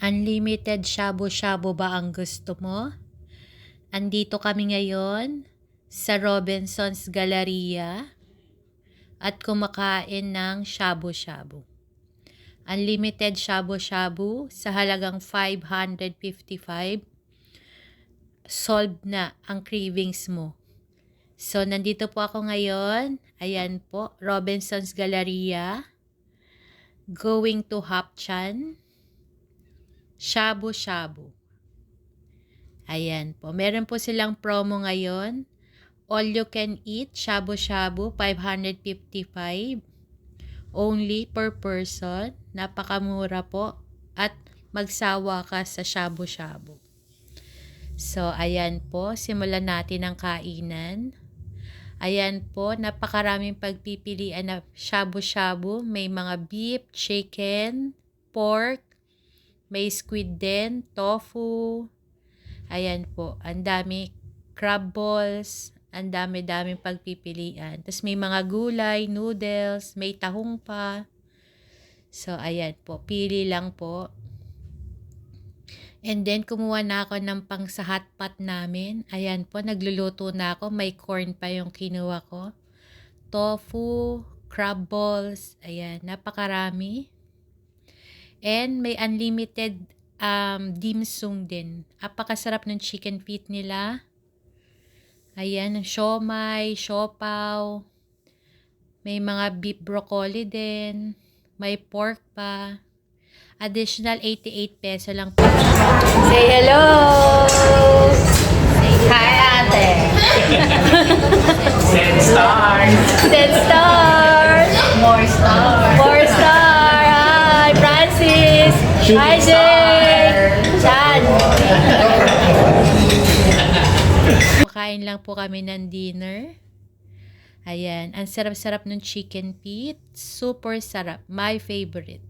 Unlimited shabu-shabu ba ang gusto mo? Andito kami ngayon sa Robinson's Galleria at kumakain ng shabu-shabu. Unlimited shabu-shabu sa halagang 555. Solved na ang cravings mo. So, nandito po ako ngayon. Ayan po, Robinson's Galleria. Going to Hapchan. Shabu-shabu. Ayan po. Meron po silang promo ngayon. All you can eat, shabu-shabu, 555. Only per person. Napakamura po. At magsawa ka sa shabu-shabu. So, ayan po. Simulan natin ang kainan. Ayan po. Napakaraming pagpipilian na shabu-shabu. May mga beef, chicken, pork, may squid din, tofu. Ayan po. Ang dami crab balls. Ang dami-daming pagpipilian. Tapos may mga gulay, noodles, may tahong pa. So, ayan po. Pili lang po. And then, kumuha na ako ng pang sa hotpot namin. Ayan po. Nagluluto na ako. May corn pa yung kinuha ko. Tofu, crab balls. Ayan. Napakarami. And may unlimited dim sum din. Apakasarap ng chicken feet nila. Ayan, siomai, siopaw. May mga beef broccoli din. May pork pa. Additional 88 peso lang po. Say hello! Hi, ate! Send stars. Send stars! More stars. More star! Hi, Francis! Hi, Jay! Chan! Makain lang po kami ng dinner. Ayan, ang sarap-sarap ng chicken feet. Super sarap. My favorite.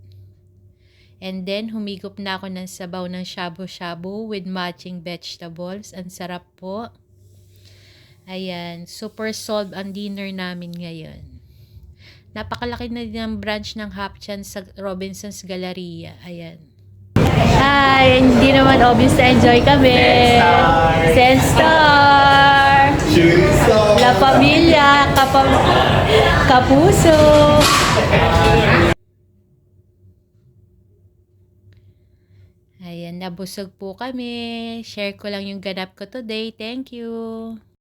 And then, humigop na ako ng sabaw ng shabu-shabu with matching vegetables. Ang sarap po. Ayan, super solved ang dinner namin ngayon. Napakalaki na din ang branch ng Hapchan sa Robinson's Galleria. Ayan. Hi! Hindi naman obvious na enjoy kami. Send star! La Familia! Kapuso! Ayan, nabusog po kami. Share ko lang yung ganap ko today. Thank you.